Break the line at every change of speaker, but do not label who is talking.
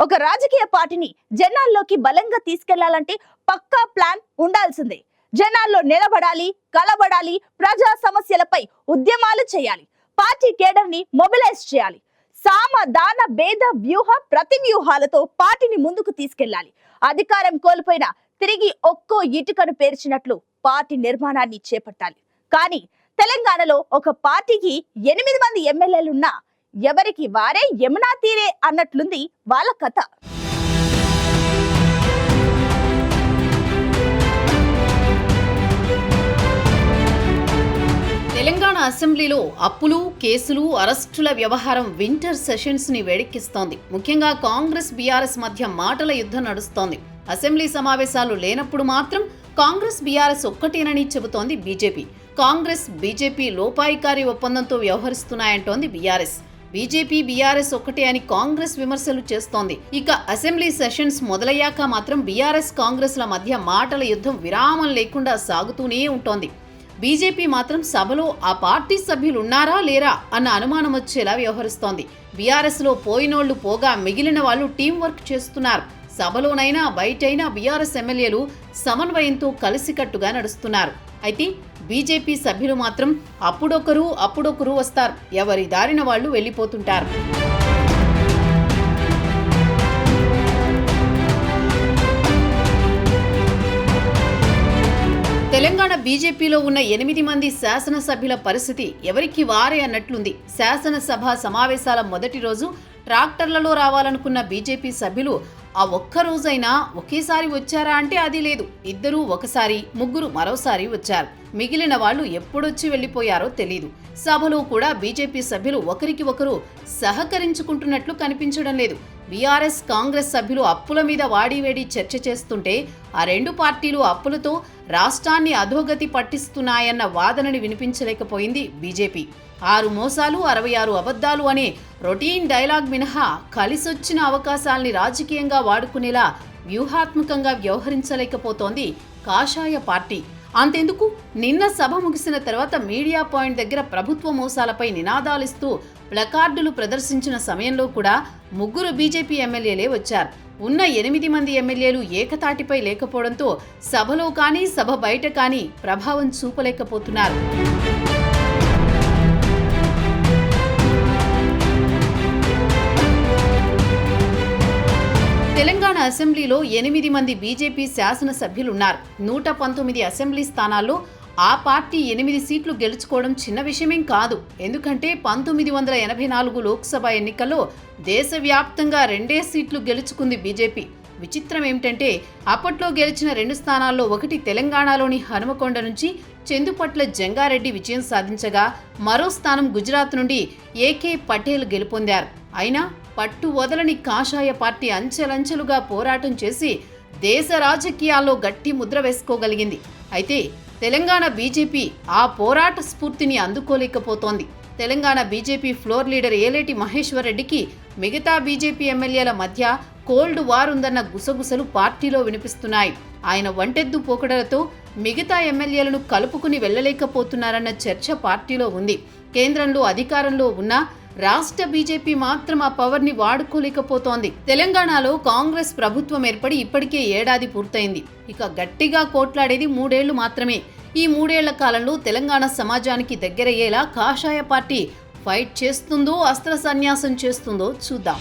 ఒక రాజకీయ పార్టీని జనాల్లోకి బలంగా తీసుకెళ్లాలంటే పక్కా ప్లాన్ ఉండాల్సిందే. జనాల్లో నిలబడాలి, కలబడాలి, ప్రజా సమస్యలపై ఉద్యమాలు చేయాలి, పార్టీ కేడర్ ని మొబిలైజ్ చేయాలి. సామ దాన భేద వ్యూహ ప్రతి వ్యూహాలతో పార్టీని ముందుకు తీసుకెళ్లాలి. అధికారం కోల్పోయినా తిరిగి ఒక్కో ఇటుకను పేర్చినట్లు పార్టీ నిర్మాణాన్ని చేపట్టాలి. కానీ తెలంగాణలో ఒక పార్టీకి 8 మంది ఎమ్మెల్యేలున్నా ఎవరికి వారే యమునా తీరే అన్నట్లుంది వాళ్ళ కథ.
తెలంగాణ అసెంబ్లీలో అప్పులు, కేసులు, అరెస్టుల వ్యవహారం వింటర్ సెషన్స్ ని వేడెక్కిస్తోంది. ముఖ్యంగా కాంగ్రెస్, బీఆర్ఎస్ మధ్య మాటల యుద్ధం నడుస్తోంది. అసెంబ్లీ సమావేశాలు లేనప్పుడు మాత్రం కాంగ్రెస్, బీఆర్ఎస్ ఒక్కటేనని చెబుతోంది బీజేపీ. కాంగ్రెస్, బీజేపీ లోపాయికారి ఒప్పందంతో వ్యవహరిస్తున్నాయంటోంది బీఆర్ఎస్. బీజేపీ, బీఆర్ఎస్ ఒక్కటే అని కాంగ్రెస్ విమర్శలు చేస్తోంది. ఇక అసెంబ్లీ సెషన్స్ మొదలయ్యాక మాత్రం బీఆర్ఎస్, కాంగ్రెస్ల మధ్య మాటల యుద్ధం విరామం లేకుండా సాగుతూనే ఉంటోంది. బీజేపీ మాత్రం సభలో ఆ పార్టీ సభ్యులు ఉన్నారా లేరా అన్న అనుమానం వచ్చేలా వ్యవహరిస్తోంది. బీఆర్ఎస్లో పోయినోళ్లు పోగా మిగిలిన వాళ్ళు టీం వర్క్ చేస్తున్నారు. సభలోనైనా బయటైనా బీఆర్ఎస్ ఎమ్మెల్యేలు సమన్వయంతో కలిసికట్టుగా నడుస్తున్నారు. అయితే బీజేపీ సభ్యులు మాత్రం అప్పుడొకరు వస్తారు, ఎవరి దారిన వాళ్ళు వెళ్ళిపోతుంటారు. తెలంగాణ బీజేపీలో ఉన్న 8 మంది శాసనసభ్యుల పరిస్థితి ఎవరికి వారే అన్నట్లుంది. శాసనసభ సమావేశాల మొదటి రోజు ట్రాక్టర్లలో రావాలనుకున్న బీజేపీ సభ్యులు ఆ ఒక్క రోజైనా ఒకేసారి వచ్చారా అంటే అది లేదు. 2 ఒకసారి, 3 మరోసారి వచ్చారు. మిగిలిన వాళ్ళు ఎప్పుడొచ్చి వెళ్లిపోయారో తెలీదు. సభలో కూడా బీజేపీ సభ్యులు ఒకరికి ఒకరు సహకరించుకుంటున్నట్లు కనిపించడం లేదు. బీఆర్ఎస్, కాంగ్రెస్ సభ్యులు అప్పుల మీద వాడివేడి చర్చ చేస్తుంటే ఆ 2 పార్టీలు అప్పులతో రాష్ట్రాన్ని అధోగతి పట్టిస్తున్నాయన్న వాదనని వినిపించలేకపోయింది బీజేపీ. 6 మోసాలు, 66 అబద్ధాలు అనే రొటీన్ డైలాగ్ మినహా కలిసొచ్చిన అవకాశాల్ని రాజకీయంగా వాడుకునేలా వ్యూహాత్మకంగా వ్యవహరించలేకపోతోంది కాషాయ పార్టీ. అంతెందుకు, నిన్న సభ ముగిసిన తర్వాత మీడియా పాయింట్ దగ్గర ప్రభుత్వ మోసాలపై నినాదాలిస్తూ ప్లకార్డులు ప్రదర్శించిన సమయంలో కూడా 3 బీజేపీ ఎమ్మెల్యేలే వచ్చారు. ఉన్న 8 మంది ఎమ్మెల్యేలు ఏకతాటిపై లేకపోవడంతో సభలో కానీ సభ బయట కానీ ప్రభావం చూపలేకపోతున్నారు. తెలంగాణ అసెంబ్లీలో 8 మంది బీజేపీ శాసనసభ్యులున్నారు. 119 అసెంబ్లీ స్థానాల్లో ఆ పార్టీ 8 సీట్లు గెలుచుకోవడం చిన్న విషయమేం కాదు. ఎందుకంటే 1984 లోక్సభ ఎన్నికల్లో దేశవ్యాప్తంగా 2 సీట్లు గెలుచుకుంది బీజేపీ. విచిత్రం ఏమిటంటే అప్పట్లో గెలిచిన 2 స్థానాల్లో ఒకటి తెలంగాణలోని హనుమకొండ నుంచి చందుపట్ల జంగారెడ్డి విజయం సాధించగా, మరో స్థానం గుజరాత్ నుండి ఏకే పటేల్ గెలుపొందారు. అయినా పట్టు వదలని కాషాయ పార్టీ అంచెలంచెలుగా పోరాటం చేసి దేశ రాజకీయాల్లో గట్టి ముద్ర వేసుకోగలిగింది. అయితే తెలంగాణ బీజేపీ ఆ పోరాట స్ఫూర్తిని అందుకోలేకపోతోంది. Telangana BJP floor leader Aleti Maheshwar రెడ్డికి మిగతా బీజేపీ ఎమ్మెల్యేల మధ్య కోల్డ్ వార్ ఉందన్న గుసగుసలు పార్టీలో వినిపిస్తున్నాయి. ఆయన వంటెద్దు పోకడలతో మిగతా ఎమ్మెల్యేలను కలుపుకుని వెళ్లలేకపోతున్నారన్న చర్చ పార్టీలో ఉంది. కేంద్రంలో అధికారంలో ఉన్న రాష్ట్ర బీజేపీ మాత్రం ఆ పవర్ ని వాడుకోలేకపోతోంది. తెలంగాణలో కాంగ్రెస్ ప్రభుత్వం ఏర్పడి ఇప్పటికే 1 ఏడాది పూర్తయింది. ఇక గట్టిగా కోట్లాడేది 3 ఏళ్లు మాత్రమే. ఈ 3 ఏళ్ల కాలంలో తెలంగాణ సమాజానికి దగ్గరయ్యేలా కాషాయ పార్టీ ఫైట్ చేస్తుందో, అస్త్ర సన్యాసం చేస్తుందో చూద్దాం.